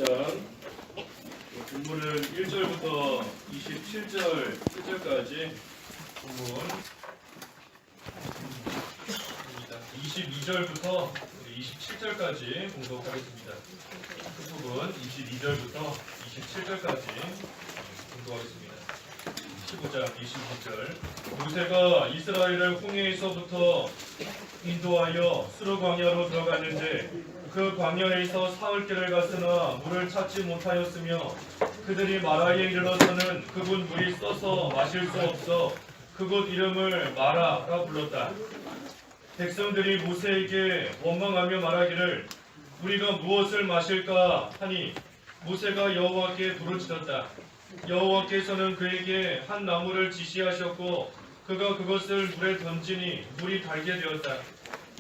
15장 본문은 1절부터 7절까지 본문 22절부터 27절까지 공독하겠습니다. 부분 22절부터 27절까지 공독하겠습니다. 15장 22절 모세가 이스라엘을 홍해에서부터 인도하여 수르 광야로 들어갔는데 그 광야에서 사흘길을 갔으나 물을 찾지 못하였으며 그들이 마라에 이르러서는 그곳 물이 써서 마실 수 없어 그곳 이름을 마라라 불렀다. 백성들이 모세에게 원망하며 말하기를 우리가 무엇을 마실까 하니 모세가 여호와께 부르짖었다. 여호와께서는 그에게 한 나무를 지시하셨고 그가 그것을 물에 던지니 물이 달게 되었다.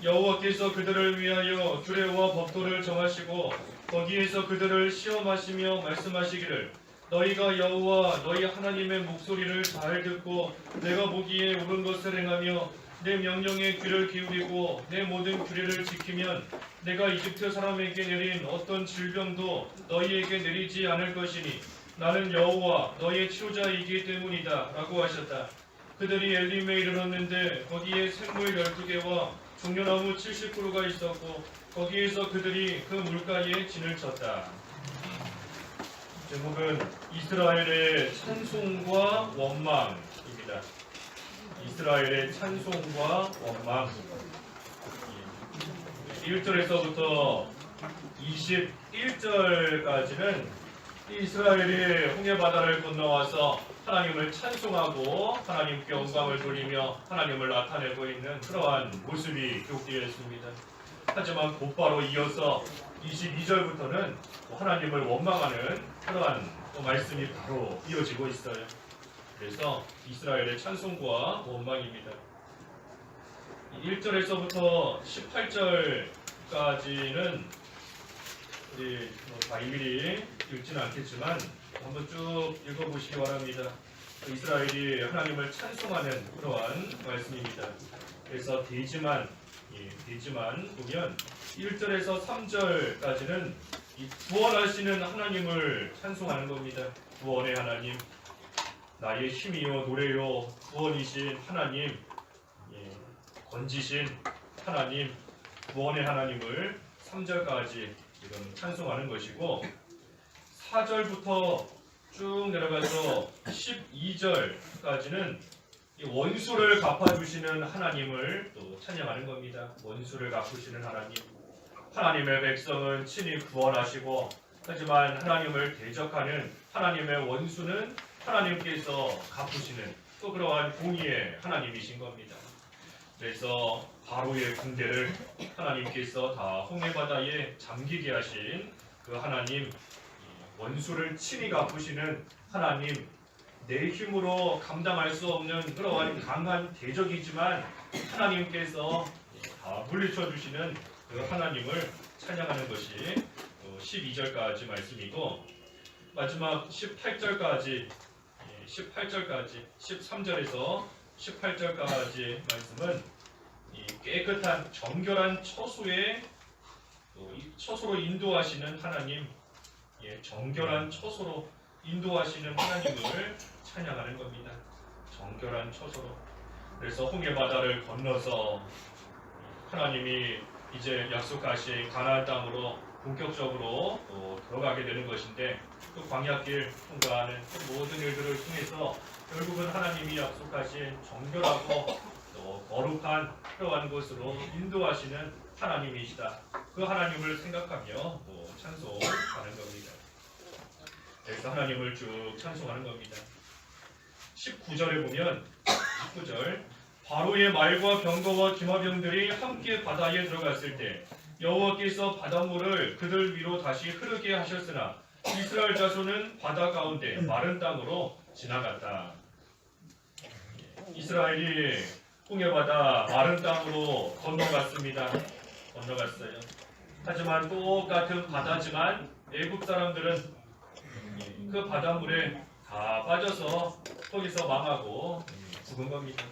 여호와께서 그들을 위하여 규례와 법도를 정하시고 거기에서 그들을 시험하시며 말씀하시기를 너희가 여호와 너희 하나님의 목소리를 잘 듣고 내가 보기에 옳은 것을 행하며 내 명령에 귀를 기울이고 내 모든 규례를 지키면 내가 이집트 사람에게 내린 어떤 질병도 너희에게 내리지 않을 것이니 나는 여호와 너희의 치료자이기 때문이다 라고 하셨다. 그들이 엘림에 이르렀는데 거기에 샘물 12개와 종려나무 70그루가 있었고 거기에서 그들이 그 물가에 진을 쳤다. 제목은 이스라엘의 찬송과 원망입니다. 이스라엘의 찬송과 원망. 1절에서부터 21절까지는 이스라엘이 홍해바다를 건너와서 하나님을 찬송하고 하나님께 영광을 돌리며 하나님을 나타내고 있는 그러한 모습이 기록되어 있습니다. 하지만 곧바로 이어서 22절부터는 하나님을 원망하는 그러한 말씀이 바로 이어지고 있어요. 그래서 이스라엘의 찬송과 원망입니다. 1절에서부터 18절까지는 우리 다 일일이 읽지는 않겠지만 한번 쭉 읽어보시기 바랍니다. 이스라엘이 하나님을 찬송하는 그러한 말씀입니다. 그래서 되지만 보면 1절에서 3절까지는 이 구원하시는 하나님을 찬송하는 겁니다. 구원의 하나님, 나의 힘이요 노래요 구원이신 하나님, 건지신 하나님, 구원의 하나님을 3절까지 이런 찬송하는 것이고 4절부터 쭉 내려가서 12절까지는 원수를 갚아주시는 하나님을 또 찬양하는 겁니다. 원수를 갚으시는 하나님, 하나님의 백성은 친히 구원하시고 하지만 하나님을 대적하는 하나님의 원수는 하나님께서 갚으시는 또 그러한 공의의 하나님이신 겁니다. 그래서 바로의 군대를 하나님께서 다 홍해바다에 잠기게 하신 그 하나님, 원수를 친히 갚으시는 하나님, 내 힘으로 감당할 수 없는 그러한 강한 대적이지만 하나님께서 다 물리쳐 주시는 그 하나님을 찬양하는 것이 12절까지 말씀이고 마지막 18절까지 13절에서 18절까지 말씀은 이 깨끗한 정결한 처소에 처소로 인도하시는 하나님, 정결한 처소로 인도하시는 하나님을 찬양하는 겁니다. 정결한 처소로. 그래서 홍해바다를 건너서 하나님이 이제 약속하신 가나안 땅으로 본격적으로 들어가게 되는 것인데 그 광야길 통과하는 그 모든 일들을 통해서 결국은 하나님이 약속하신 정결하고 또 거룩한 그러한 곳으로 인도하시는 하나님이시다. 그 하나님을 생각하며 찬송하는 겁니다. 그래서 하나님을 쭉 찬송하는 겁니다. 19절에 보면 19절 바로의 말과 병거와 기마병들이 함께 바다에 들어갔을 때 여호와께서 바닷물을 그들 위로 다시 흐르게 하셨으나 이스라엘 자손은 바다 가운데 마른 땅으로 지나갔다. 이스라엘이 홍해바다 마른 땅으로 건너갔습니다. 건너갔어요. 하지만 똑같은 바다지만 애굽 사람들은 그 바닷물에 다 빠져서 거기서 망하고 죽은 겁니다.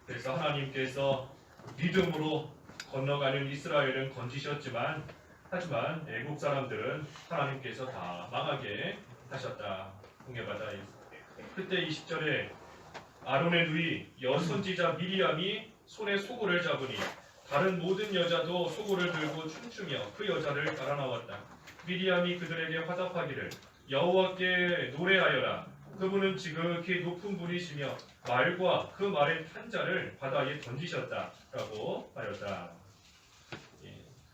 그래서 하나님께서 믿음으로 건너가는 이스라엘은 건지셨지만 하지만 애국 사람들은 하나님께서 다 망하게 하셨다. 홍해바다에. 그때 20절에 아론의 누이 여선지자 미리암이 손에 소고를 잡으니 다른 모든 여자도 소고를 들고 춤추며 그 여자를 따라 나왔다. 미리암이 그들에게 화답하기를 여호와께 노래하여라. 그분은 지극히 높은 분이시며 말과 그 말의 탄자를 바다에 던지셨다라고 하였다.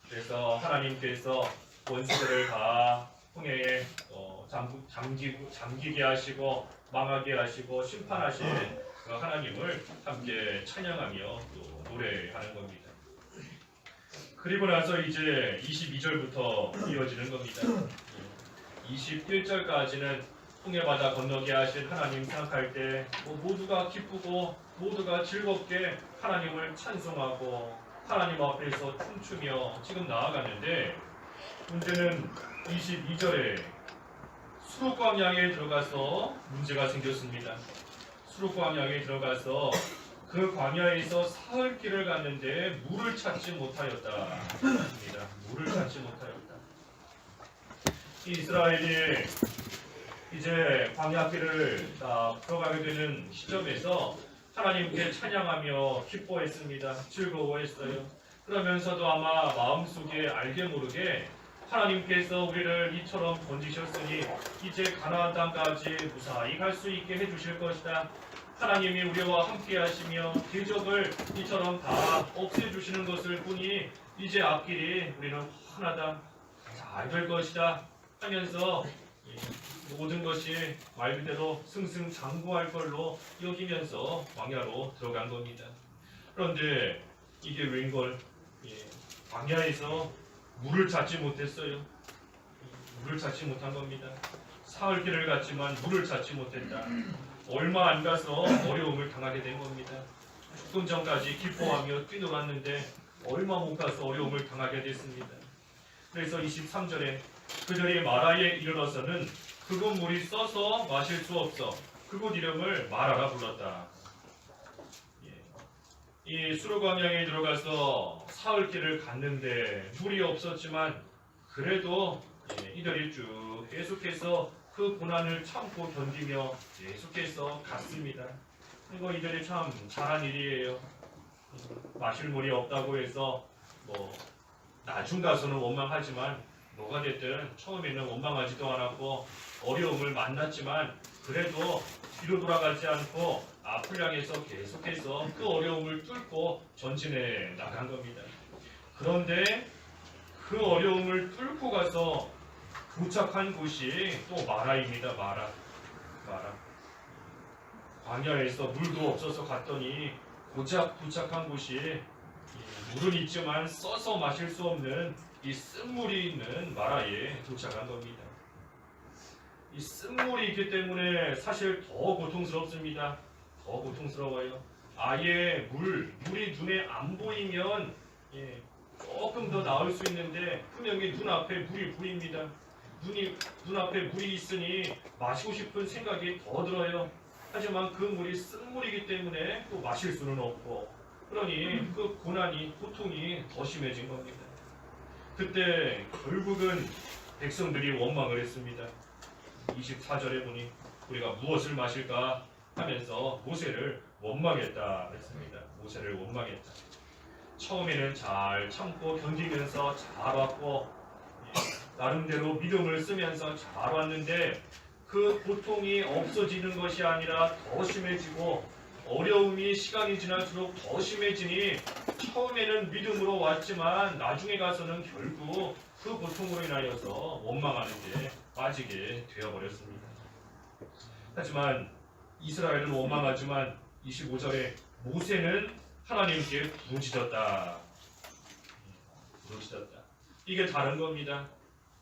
그래서 하나님께서 원수들을 다 홍해에 잠기게 하시고 망하게 하시고 심판하신 그 하나님을 함께 찬양하며 또 노래하는 겁니다. 그리고 나서 이제 22절부터 이어지는 겁니다. 21절까지는 홍해바다 건너게 하신 하나님 생각할 때 모두가 기쁘고 모두가 즐겁게 하나님을 찬송하고 하나님 앞에서 춤추며 지금 나아갔는데 문제는 22절에 수록광야에 들어가서 문제가 생겼습니다. 수록광야에 들어가서 그 광야에서 사흘 길을 갔는데 물을 찾지 못하였다. 물을 찾지 못하였다. 이스라엘이 이제 광야길을 다 들어가게 되는 시점에서 하나님께 찬양하며 기뻐했습니다. 즐거워했어요. 그러면서도 아마 마음속에 알게 모르게 하나님께서 우리를 이처럼 건지셨으니 이제 가나안 땅까지 무사히 갈 수 있게 해주실 것이다. 하나님이 우리와 함께 하시며 대적을 이처럼 다 없애주시는 것을 보니 이제 앞길이 우리는 환하다. 잘 될 것이다 하면서 모든 것이 말 그대로 승승장구할 걸로 여기면서 광야로 들어간 겁니다. 그런데 이게 웬걸 광야에서 물을 찾지 못했어요. 물을 찾지 못한 겁니다. 사흘 길을 갔지만 물을 찾지 못했다. 얼마 안 가서 어려움을 당하게 된 겁니다. 조금 전까지 기뻐하며 뛰놀았는데 얼마 못 가서 어려움을 당하게 됐습니다. 그래서 23절에 그들이 마라에 이르러서는 그곳 물이 써서 마실 수 없어 그곳 이름을 마라라 불렀다. 이 수르광야에 들어가서 사흘 길을 갔는데 물이 없었지만 그래도 이들이 쭉 계속해서 그 고난을 참고 견디며 계속해서 갔습니다. 이거 이들이 참 잘한 일이에요. 마실 물이 없다고 해서 나중 가서는 원망하지만 뭐가 됐든 처음에는 원망하지도 않았고 어려움을 만났지만 그래도 뒤로 돌아가지 않고 앞을 향해서 계속해서 그 어려움을 뚫고 전진해 나간 겁니다. 그런데 그 어려움을 뚫고 가서 도착한 곳이 또 마라입니다. 마라. 광야에서 물도 없어서 갔더니 고작 도착한 곳이 물은 있지만 써서 마실 수 없는 이 쓴물이 있는 마라에 도착한 겁니다. 이 쓴물이 있기 때문에 사실 더 고통스럽습니다. 더 고통스러워요. 아예 물이 눈에 안 보이면 조금 더 나을 수 있는데 분명히 눈앞에 물이 보입니다. 눈앞에 물이 있으니 마시고 싶은 생각이 더 들어요. 하지만 그 물이 쓴물이기 때문에 또 마실 수는 없고 그러니 그 고통이 더 심해진 겁니다. 그때 결국은 백성들이 원망을 했습니다. 24절에 보니 우리가 무엇을 마실까 하면서 모세를 원망했다 했습니다. 모세를 원망했다. 처음에는 잘 참고 견디면서 잘 왔고 나름대로 믿음을 쓰면서 잘 왔는데 그 고통이 없어지는 것이 아니라 더 심해지고 어려움이 시간이 지날수록 더 심해지니 처음에는 믿음으로 왔지만 나중에 가서는 결국 그 고통으로 인하여서 원망하는 데 빠지게 되어버렸습니다. 하지만 이스라엘은 원망하지만 25절에 모세는 하나님께 부르짖었다. 이게 다른 겁니다.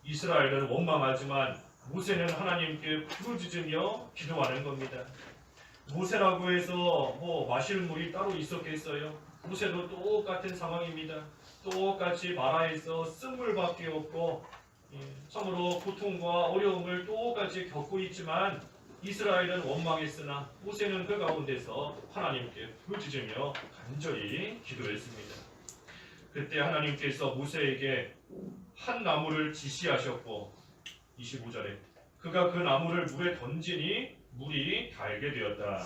이스라엘은 원망하지만 모세는 하나님께 부르짖으며 기도하는 겁니다. 모세라고 해서 마실 물이 따로 있었겠어요? 모세도 똑같은 상황입니다. 똑같이 마라에서 쓴물밖에 없고 참으로 고통과 어려움을 똑같이 겪고 있지만 이스라엘은 원망했으나 모세는 그 가운데서 하나님께 부르짖으며 간절히 기도했습니다. 그때 하나님께서 모세에게 한 나무를 지시하셨고 25절에 그가 그 나무를 물에 던지니 물이 달게 되었다.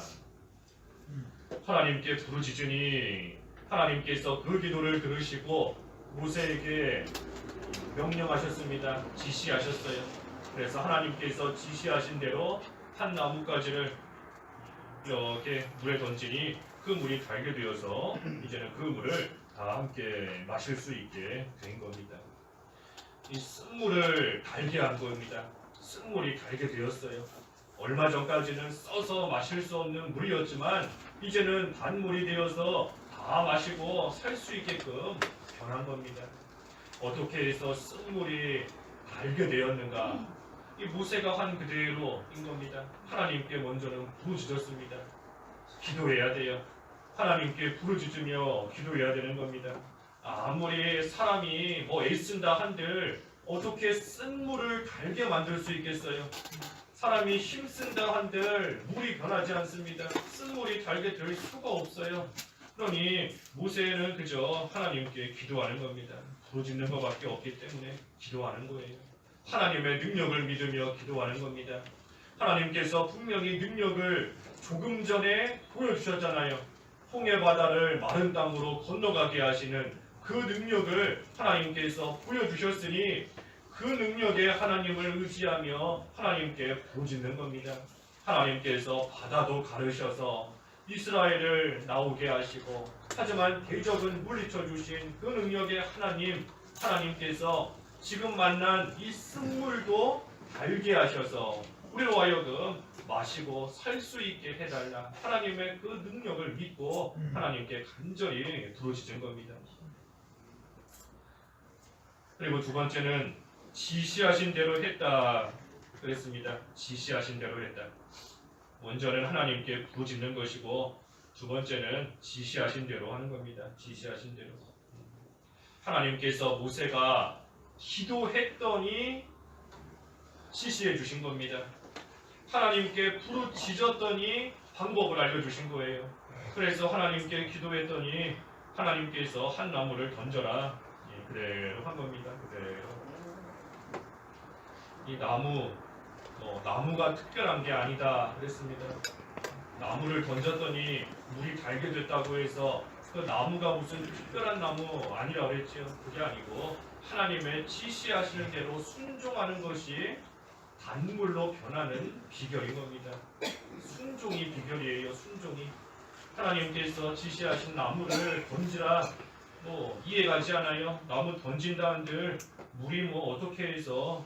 하나님께 부르짖으니 하나님께서 그 기도를 들으시고 모세에게 명령하셨습니다. 지시하셨어요. 그래서 하나님께서 지시하신 대로 한 나뭇가지를 이렇게 물에 던지니 그 물이 달게 되어서 이제는 그 물을 다 함께 마실 수 있게 된 겁니다. 이 쓴물을 달게 한 겁니다. 쓴물이 달게 되었어요. 얼마 전까지는 써서 마실 수 없는 물이었지만 이제는 단물이 되어서 다 마시고 살 수 있게끔 변한 겁니다. 어떻게 해서 쓴물이 달게 되었는가? 이 모세가 한 그대로인 겁니다. 하나님께 먼저는 부르짖었습니다. 기도해야 돼요. 하나님께 부르짖으며 기도해야 되는 겁니다. 아무리 사람이 뭐 애쓴다 한들 어떻게 쓴물을 달게 만들 수 있겠어요? 사람이 힘쓴다 한들 물이 변하지 않습니다. 쓴물이 달게 될 수가 없어요. 그러니 모세는 그저 하나님께 기도하는 겁니다. 부르짖는 것밖에 없기 때문에 기도하는 거예요. 하나님의 능력을 믿으며 기도하는 겁니다. 하나님께서 분명히 능력을 조금 전에 보여주셨잖아요. 홍해 바다를 마른 땅으로 건너가게 하시는 그 능력을 하나님께서 보여주셨으니 그 능력에 하나님을 의지하며 하나님께 부르짖는 겁니다. 하나님께서 바다도 가르셔서 이스라엘을 나오게 하시고 하지만 대적은 물리쳐 주신 그 능력의 하나님께서 지금 만난 이 쓴물도 달게 하셔서 우리로 하여금 마시고 살 수 있게 해달라. 하나님의 그 능력을 믿고 하나님께 간절히 부르짖은 겁니다. 그리고 두 번째는 지시하신 대로 했다 그랬습니다. 지시하신 대로 했다. 먼저는 하나님께 부르짖는 것이고 두 번째는 지시하신 대로 하는 겁니다. 지시하신 대로. 하나님께서 모세가 기도했더니 지시해 주신 겁니다. 하나님께 부르짖었더니 방법을 알려주신 거예요. 그래서 하나님께 기도했더니 하나님께서 한 나무를 던져라. 그대로 한 겁니다. 그대로. 이 나무가 특별한 게 아니다 그랬습니다. 나무를 던졌더니 물이 달게 됐다고 해서 그 나무가 무슨 특별한 나무 아니라고 그랬죠. 그게 아니고 하나님의 지시하시는 대로 순종하는 것이 단물로 변하는 비결인 겁니다. 순종이 비결이에요. 순종이. 하나님께서 지시하신 나무를 던지라. 이해가지 않아요. 나무 던진다는들 물이 어떻게 해서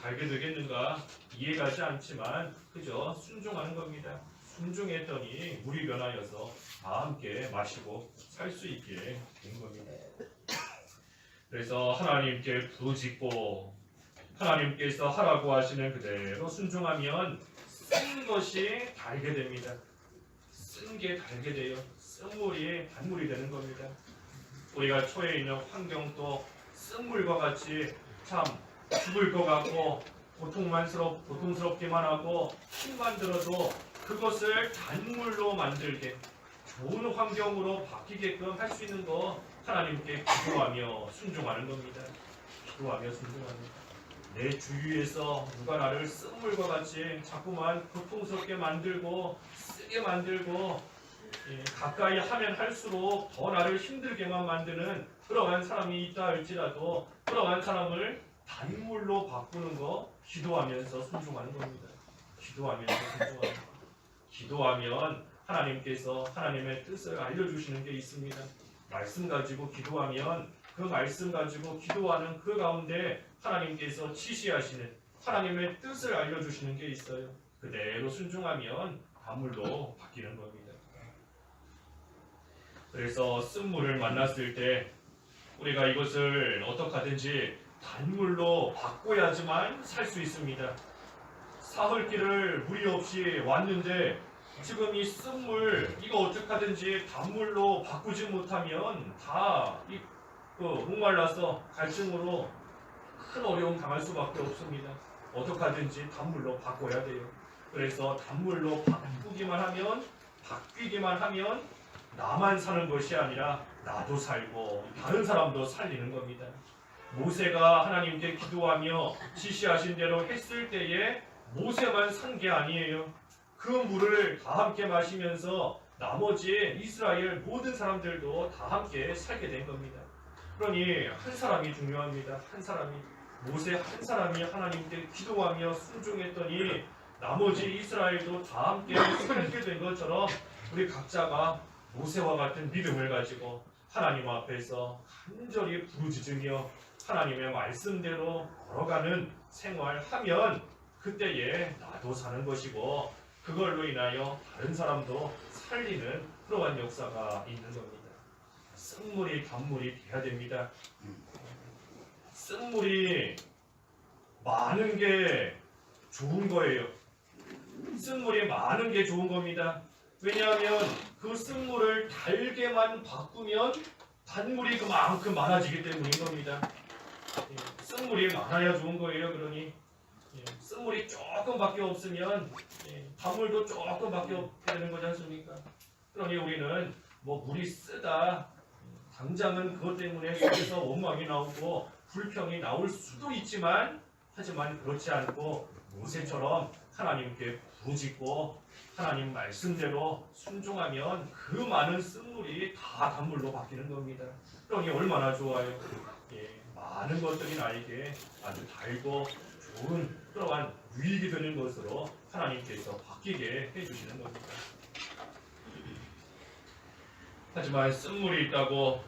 달게 되겠는가 이해가지 않지만 그저 순종하는 겁니다. 순종했더니 물이 변하여서 다 함께 마시고 살 수 있게 된 겁니다. 그래서 하나님께 부르짖고 하나님께서 하라고 하시는 그대로 순종하면 쓴 것이 달게 됩니다. 쓴 게 달게 돼요. 쓴물이 단물이 되는 겁니다. 우리가 처해 있는 환경도 쓴물과 같이 참 죽을 것 같고 고통스럽기만 하고 힘만 들어도 그것을 단물로 만들게 좋은 환경으로 바뀌게끔 할 수 있는 거 하나님께 기도하며 순종하는 겁니다. 기도하며 순종합니다. 내 주위에서 누가 나를 쓴물과 같이 자꾸만 고통스럽게 만들고 쓰게 만들고 가까이 하면 할수록 더 나를 힘들게만 만드는 그러한 사람이 있다 할지라도 그러한 사람을 단물로 바꾸는 거 기도하면서 순종하는 겁니다. 기도하면서 순종하는 거. 기도하면 하나님께서 하나님의 뜻을 알려주시는 게 있습니다. 말씀 가지고 기도하면 그 말씀 가지고 기도하는 그 가운데 하나님께서 지시하시는 하나님의 뜻을 알려주시는 게 있어요. 그대로 순종하면 단물로 바뀌는 겁니다. 그래서 쓴물을 만났을 때 우리가 이것을 어떻게 하든지 단물로 바꿔야지만 살 수 있습니다. 사흘길을 무리 없이 왔는데 지금 이 쓴물 이거 어떻게 하든지 단물로 바꾸지 못하면 다 목말라서 갈증으로 큰 어려움 당할 수밖에 없습니다. 어떻게 하든지 단물로 바꿔야 돼요. 그래서 단물로 바뀌기만 하면 나만 사는 것이 아니라 나도 살고 다른 사람도 살리는 겁니다. 모세가 하나님께 기도하며 지시하신 대로 했을 때에 모세만 산 게 아니에요. 그 물을 다 함께 마시면서 나머지 이스라엘 모든 사람들도 다 함께 살게 된 겁니다. 그러니 한 사람이 중요합니다. 한 사람이, 모세 한 사람이 하나님께 기도하며 순종했더니 나머지 이스라엘도 다 함께 살게 된 것처럼 우리 각자가 모세와 같은 믿음을 가지고 하나님 앞에서 간절히 부르짖으며 하나님의 말씀대로 걸어가는 생활하면 그때에 나도 사는 것이고 그걸로 인하여 다른 사람도 살리는 그러한 역사가 있는 겁니다. 쓴물이 단물이 돼야 됩니다. 쓴물이 많은 게 좋은 거예요. 쓴물이 많은 게 좋은 겁니다. 왜냐하면 그 쓴물을 달게만 바꾸면 단물이 그만큼 많아지기 때문인 겁니다. 쓴물이 많아야 좋은 거예요. 그러니 쓴물이 조금밖에 없으면 단물도 조금밖에 없게 되는 거지 않습니까? 그러니 우리는 뭐 물이 쓰다 당장은 그것 때문에 속에서 원망이 나오고 불평이 나올 수도 있지만 하지만 그렇지 않고 모세처럼 하나님께 부르짖고 하나님 말씀대로 순종하면 그 많은 쓴물이 다 단물로 바뀌는 겁니다. 그러니 얼마나 좋아요. 많은 것들이 나에게 아주 달고 좋은 그러한 유익이 되는 것으로 하나님께서 바뀌게 해주시는 겁니다. 하지만 쓴물이 있다고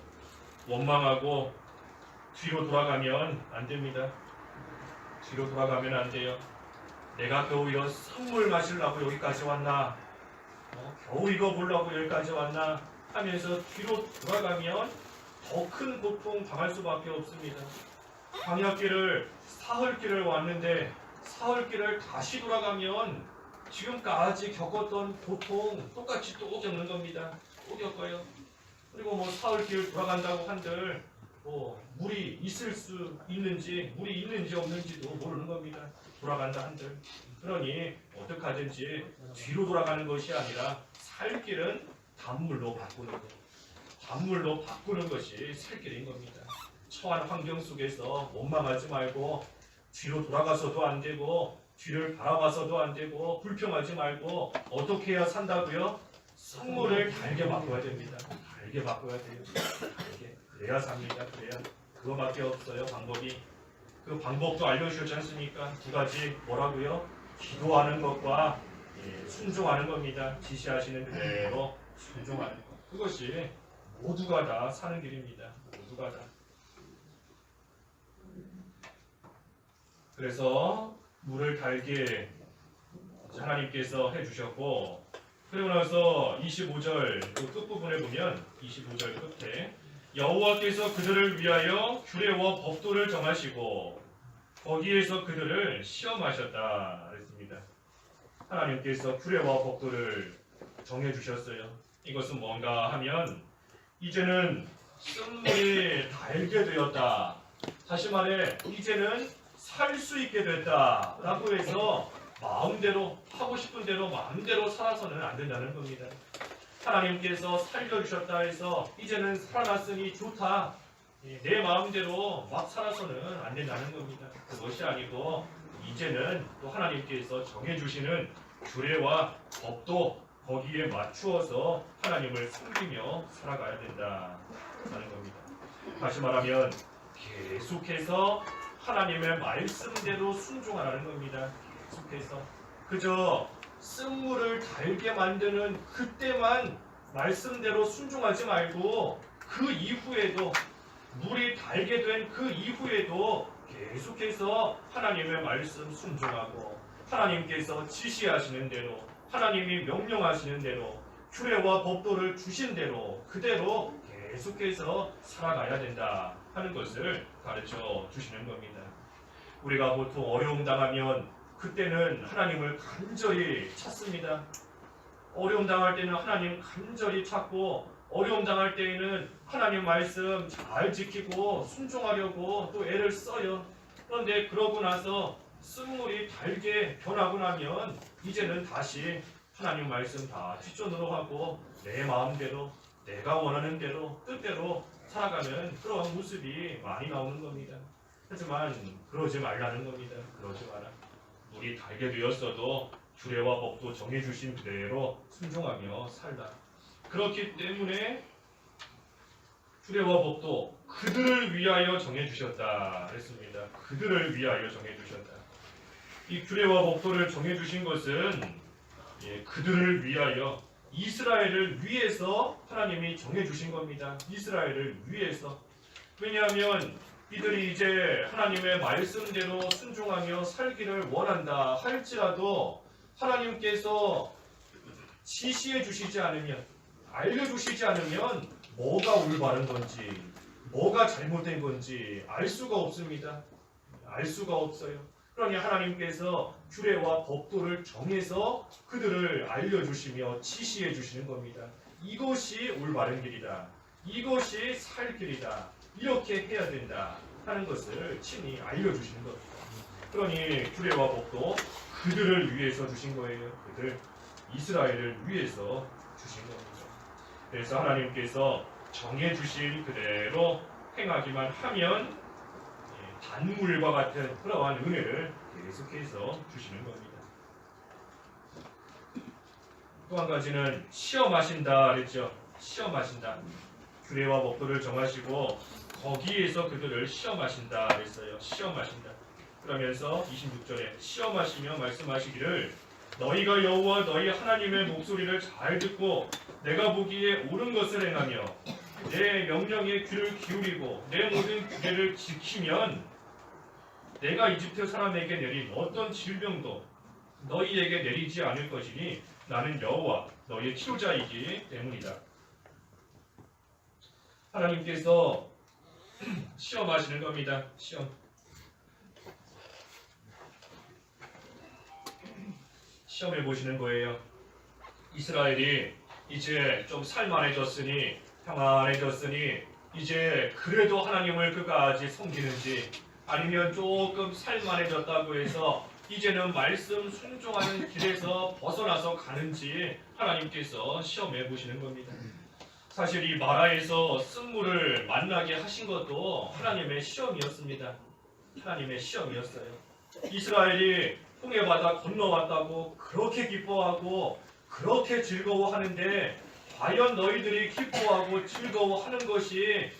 원망하고 뒤로 돌아가면 안 됩니다. 뒤로 돌아가면 안 돼요. 내가 겨우 이런 선물 마시려고 여기까지 왔나? 겨우 이거 보려고 여기까지 왔나? 하면서 뒤로 돌아가면 더 큰 고통 당할 수밖에 없습니다. 광야길을 사흘길을 왔는데 사흘길을 다시 돌아가면 지금까지 겪었던 고통 똑같이 또 겪는 겁니다. 또 겪어요. 그리고 뭐 사흘길 돌아간다고 한들 물이 있을 수 있는지 물이 있는지 없는지도 모르는 겁니다. 돌아간다 한들. 그러니 어떻게 하든지 뒤로 돌아가는 것이 아니라 살 길은 단물로 바꾸는 것. 단물로 바꾸는 것이 살 길인 겁니다. 처한 환경 속에서 원망하지 말고 뒤로 돌아가서도 안 되고 뒤를 바라봐서도 안 되고 불평하지 말고 어떻게 해야 산다고요? 선물을 달게 바꿔야 됩니다. 달게 바꿔야 돼요. 달게. 그래야 삽니다. 그래야. 그거밖에 없어요. 방법이. 그 방법도 알려주셨지 않습니까? 두 가지 뭐라고요? 기도하는 것과 순종하는 겁니다. 지시하시는 그대로 순종하는 것. 그것이 모두가 다 사는 길입니다. 모두가 다. 그래서 물을 달게 하나님께서 해주셨고 그리고 나서 25절 그 끝부분에 보면 25절 끝에 여호와께서 그들을 위하여 규례와 법도를 정하시고 거기에서 그들을 시험하셨다 그랬습니다. 하나님께서 규례와 법도를 정해주셨어요. 이것은 뭔가 하면 이제는 쓴물이 달게 되었다. 다시 말해 이제는 살 수 있게 됐다 라고 해서 마음대로 하고 싶은 대로 마음대로 살아서는 안 된다는 겁니다. 하나님께서 살려주셨다 해서 이제는 살아났으니 좋다 내 마음대로 막 살아서는 안 된다는 겁니다. 그것이 아니고 이제는 또 하나님께서 정해주시는 규례와 법도 거기에 맞추어서 하나님을 섬기며 살아가야 된다는 겁니다. 다시 말하면 계속해서 하나님의 말씀대로 순종하라는 겁니다. 계속해서 그저 쓴물을 달게 만드는 그때만 말씀대로 순종하지 말고 그 이후에도 물이 달게 된 그 이후에도 계속해서 하나님의 말씀 순종하고 하나님께서 지시하시는 대로 하나님이 명령하시는 대로 규례와 법도를 주신 대로 그대로 계속해서 살아가야 된다 하는 것을 가르쳐 주시는 겁니다. 우리가 보통 어려움 당하면 그때는 하나님을 간절히 찾습니다. 어려움 당할 때는 하나님 간절히 찾고 어려움 당할 때에는 하나님 말씀 잘 지키고 순종하려고 또 애를 써요. 그런데 그러고 나서 쓴물이 달게 변하고 나면 이제는 다시 하나님 말씀 다 뒷전으로 하고 내 마음대로 내가 원하는 대로 뜻대로 살아가는 그런 모습이 많이 나오는 겁니다. 하지만 그러지 말라는 겁니다. 그러지 마라. 우리 달게 되었어도 규례와 법도 정해주신 그대로 순종하며 살라. 그렇기 때문에 규례와 법도 그들을 위하여 정해주셨다 그랬습니다. 그들을 위하여 정해주셨다. 이 규례와 법도를 정해주신 것은 그들을 위하여, 이스라엘을 위해서 하나님이 정해주신 겁니다. 이스라엘을 위해서. 왜냐하면 이들이 이제 하나님의 말씀대로 순종하며 살기를 원한다 할지라도 하나님께서 지시해 주시지 않으면, 알려주시지 않으면 뭐가 올바른 건지 뭐가 잘못된 건지 알 수가 없습니다. 알 수가 없어요. 그러니 하나님께서 규례와 법도를 정해서 그들을 알려주시며 지시해 주시는 겁니다. 이것이 올바른 길이다. 이것이 살 길이다. 이렇게 해야 된다 하는 것을 친히 알려주시는 겁니다. 그러니 규례와 법도 그들을 위해서 주신 거예요. 그들, 이스라엘을 위해서 주신 겁니다. 그래서 하나님께서 정해주신 그대로 행하기만 하면 단물과 같은 그러한 은혜를 계속해서 주시는 겁니다. 또 한 가지는 시험하신다 그랬죠. 시험하신다. 규례와 법도를 정하시고 거기에서 그들을 시험하신다 그랬어요. 시험하신다. 그러면서 26절에 시험하시며 말씀하시기를 너희가 여호와 너희 하나님의 목소리를 잘 듣고 내가 보기에 옳은 것을 행하며 내 명령에 귀를 기울이고 내 모든 규례를 지키면 내가 이집트 사람에게 내린 어떤 질병도 너희에게 내리지 않을 것이니 나는 여호와 너희의 치료자이기 때문이다. 하나님께서 시험하시는 겁니다. 시험해 보시는 거예요. 이스라엘이 이제 좀 살만해졌으니, 평안해졌으니 이제 그래도 하나님을 끝까지 섬기는지, 아니면 조금 살만해졌다고 해서 이제는 말씀 순종하는 길에서 벗어나서 가는지 하나님께서 시험해 보시는 겁니다. 사실 이 마라에서 쓴물을 만나게 하신 것도 하나님의 시험이었습니다. 하나님의 시험이었어요. 이스라엘이 홍해바다 건너왔다고 그렇게 기뻐하고 그렇게 즐거워하는데 과연 너희들이 기뻐하고 즐거워하는 것이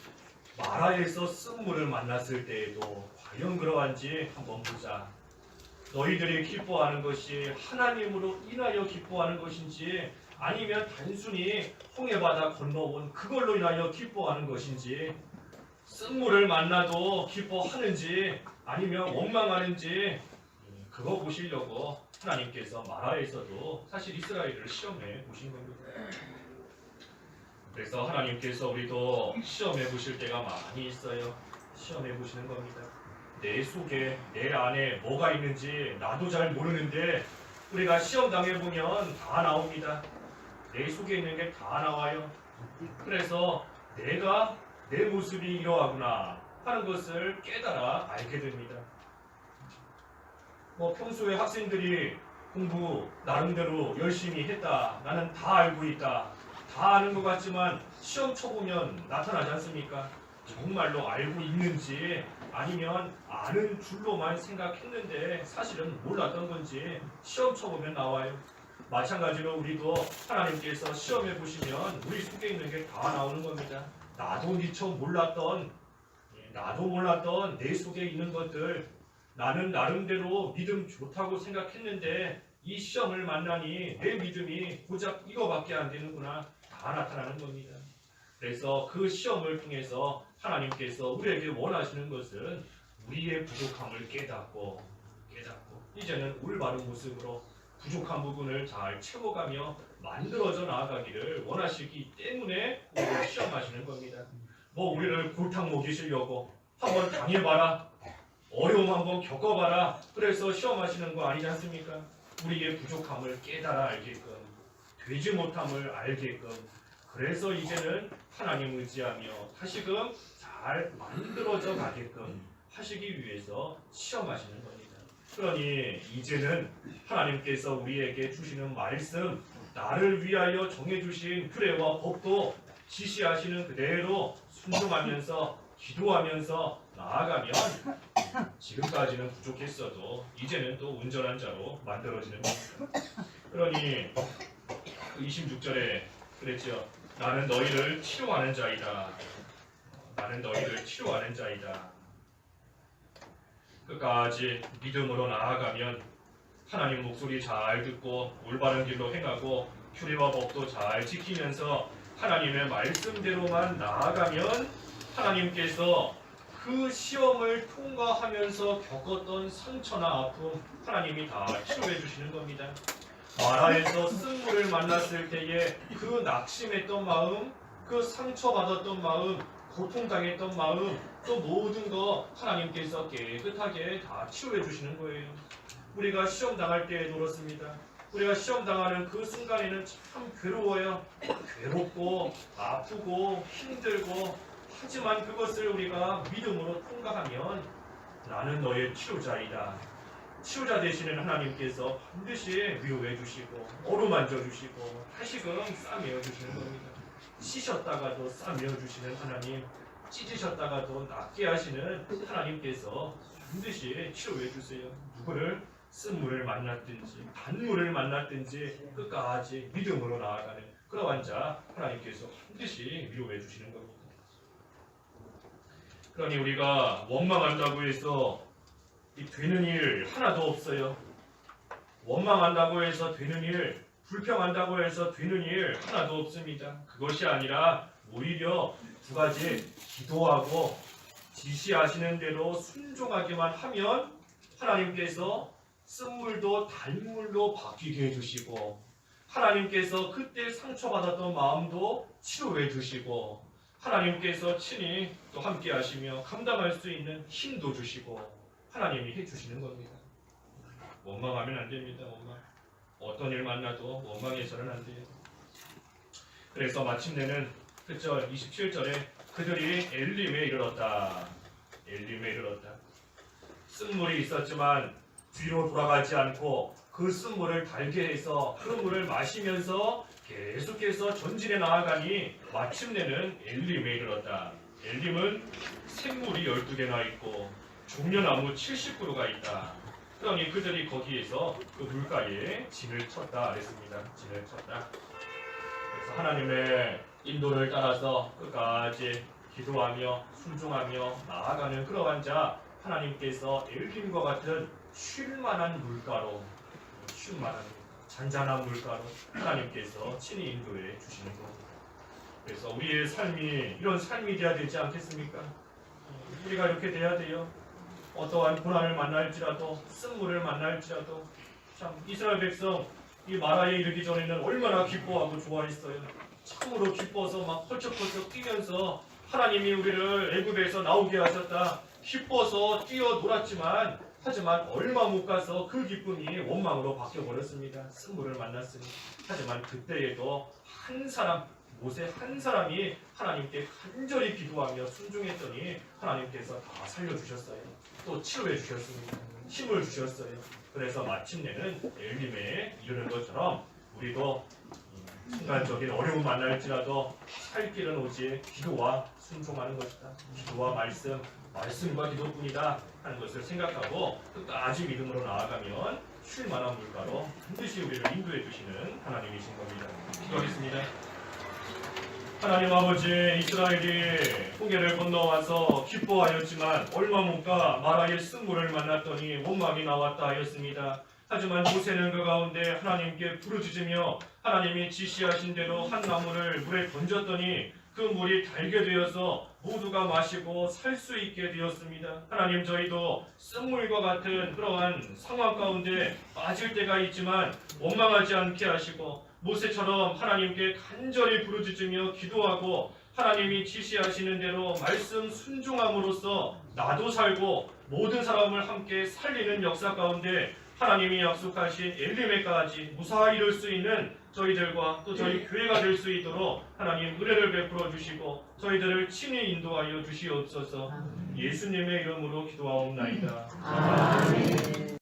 마라에서 쓴물을 만났을 때에도 과연 그러한지 한번 보자. 너희들이 기뻐하는 것이 하나님으로 인하여 기뻐하는 것인지 아니면 단순히 홍해바다 건너온 그걸로 인하여 기뻐하는 것인지, 쓴물을 만나도 기뻐하는지 아니면 원망하는지 그거 보시려고 하나님께서 마라에서도 사실 이스라엘을 시험해 보신 겁니다. 그래서 하나님께서 우리도 시험해 보실 때가 많이 있어요. 시험해 보시는 겁니다. 내 속에, 내 안에 뭐가 있는지 나도 잘 모르는데 우리가 시험 당해보면 다 나옵니다. 내 속에 있는 게 다 나와요. 그래서 내가 내 모습이 이러하구나 하는 것을 깨달아 알게 됩니다. 평소에 학생들이 공부 나름대로 열심히 했다, 나는 다 알고 있다, 다 아는 것 같지만 시험 쳐보면 나타나지 않습니까? 정말로 알고 있는지 아니면 아는 줄로만 생각했는데 사실은 몰랐던 건지 시험 쳐보면 나와요. 마찬가지로 우리도 하나님께서 시험해 보시면 우리 속에 있는 게 다 나오는 겁니다. 나도 미처 몰랐던 내 속에 있는 것들, 나는 나름대로 믿음 좋다고 생각했는데 이 시험을 만나니 내 믿음이 고작 이거밖에 안 되는구나, 다 나타나는 겁니다. 그래서 그 시험을 통해서 하나님께서 우리에게 원하시는 것은 우리의 부족함을 깨닫고 이제는 올바른 모습으로 부족한 부분을 잘 채워가며 만들어져 나아가기를 원하시기 때문에 우리를 시험하시는 겁니다. 우리를 골탕 먹이시려고 한번 당해봐라, 어려움 한번 겪어봐라, 그래서 시험하시는 거 아니지 않습니까? 우리의 부족함을 깨달아 알게끔, 되지 못함을 알게끔, 그래서 이제는 하나님 의지하며 다시금 잘 만들어져 가게끔 하시기 위해서 시험하시는 겁니다. 그러니 이제는 하나님께서 우리에게 주시는 말씀, 나를 위하여 정해주신 규례와 법도 지시하시는 그대로 순종하면서 기도하면서 나아가면 지금까지는 부족했어도 이제는 또 온전한 자로 만들어지는 겁니다. 그러니 그 26절에 그랬죠. 나는 너희를 치료하는 자이다. 나는 너희를 치료하는 자이다. 끝까지 믿음으로 나아가면 하나님 목소리 잘 듣고 올바른 길로 행하고 규례와 법도 잘 지키면서 하나님의 말씀대로만 나아가면 하나님께서 그 시험을 통과하면서 겪었던 상처나 아픔 하나님이 다 치료해 주시는 겁니다. 마라에서 쓴물을 만났을 때에 그 낙심했던 마음, 그 상처받았던 마음, 고통당했던 마음, 또 모든 거 하나님께서 깨끗하게 다 치료해 주시는 거예요. 우리가 시험 당할 때에도 그렇습니다. 우리가 시험 당하는 그 순간에는 참 괴로워요. 괴롭고 아프고 힘들고, 하지만 그것을 우리가 믿음으로 통과하면 나는 너의 치료자이다. 치료자 되시는 하나님께서 반드시 위로해 주시고 어루만져 주시고 다시금 싸매어 주시는 겁니다. 씻었다가도 싸매어 주시는 하나님, 찢으셨다가도 낫게 하시는 하나님께서 반드시 치료해 주세요. 누구를? 쓴물을 만났든지 단물을 만났든지 끝까지 믿음으로 나아가는 그러한 자 하나님께서 반드시 위로해 주시는 겁니다. 그러니 우리가 원망한다고 해서 되는 일 하나도 없어요. 원망한다고 해서 되는 일, 불평한다고 해서 되는 일 하나도 없습니다. 그것이 아니라 오히려 두 가지, 기도하고 지시하시는 대로 순종하기만 하면 하나님께서 쓴물도 단물로 바뀌게 해주시고, 하나님께서 그때 상처받았던 마음도 치료해 주시고, 하나님께서 친히 또 함께 하시며 감당할 수 있는 힘도 주시고 하나님이 해주시는 겁니다. 원망하면 안 됩니다. 원망. 어떤 일 만나도 원망해서는 안 돼요. 그래서 마침내는 그절 27절에 그들이 엘림에 이르렀다. 엘림에 이르렀다. 쓴물이 있었지만 뒤로 돌아가지 않고 그 쓴물을 달게 해서 그 물을 마시면서 계속해서 전진해 나아가니 마침내는 엘림에 이르렀다. 엘림은 샘물이 12개나 있고 종려나무 70그루가 있다. 그러니 그들이 거기에서 그 물가에 진을 쳤다 그랬습니다. 진을 쳤다. 그래서 하나님의 인도를 따라서 끝까지 기도하며 순종하며 나아가는 그러한 자 하나님께서 엘림과 같은 쉴만한 물가로, 쉴만한 잔잔한 물가로 하나님께서 친히 인도해 주시는 겁니다. 그래서 우리의 삶이 이런 삶이 되어야 되지 않겠습니까? 우리가 이렇게 돼야 돼요. 어떠한 고난을 만날지라도, 쓴물을 만날지라도. 참 이스라엘 백성 이 마라에 이르기 전에는 얼마나 기뻐하고 좋아했어요. 참으로 기뻐서 막 펄쩍펄쩍 뛰면서 하나님이 우리를 애굽에서 나오게 하셨다, 기뻐서 뛰어놀았지만, 하지만 얼마 못 가서 그 기쁨이 원망으로 바뀌어버렸습니다. 쓴물을 만났으니. 하지만 그때에도 한 사람, 모세 한 사람이 하나님께 간절히 기도하며 순종했더니 하나님께서 다 살려주셨어요. 또 치료해 주셨습니다. 힘을 주셨어요. 그래서 마침내는 엘림에 이르는 것처럼 우리도 순간적인 어려움 만날지라도 살 길은 오직 기도와 순종하는 것이다. 기도와 말씀, 말씀과 기도뿐이다 하는 것을 생각하고 끝까지 믿음으로 나아가면 쉴만한 물가로 반드시 우리를 인도해 주시는 하나님이신 겁니다. 기도하겠습니다. 하나님 아버지, 이스라엘이 홍해를 건너와서 기뻐하였지만 얼마 못 가 마라의 쓴물을 만났더니 원망이 나왔다 하였습니다. 하지만 모세는 그 가운데 하나님께 부르짖으며 하나님이 지시하신 대로 한 나무를 물에 던졌더니 그 물이 달게 되어서 모두가 마시고 살 수 있게 되었습니다. 하나님, 저희도 쓴물과 같은 그러한 상황 가운데 빠질 때가 있지만 원망하지 않게 하시고 모세처럼 하나님께 간절히 부르짖으며 기도하고 하나님이 지시하시는 대로 말씀 순종함으로써 나도 살고 모든 사람을 함께 살리는 역사 가운데 하나님이 약속하신 엘림에까지 무사히 이룰 수 있는 저희들과 또 저희 교회가 될 수 있도록 하나님 은혜를 베풀어 주시고 저희들을 친히 인도하여 주시옵소서. 예수님의 이름으로 기도하옵나이다. 아멘.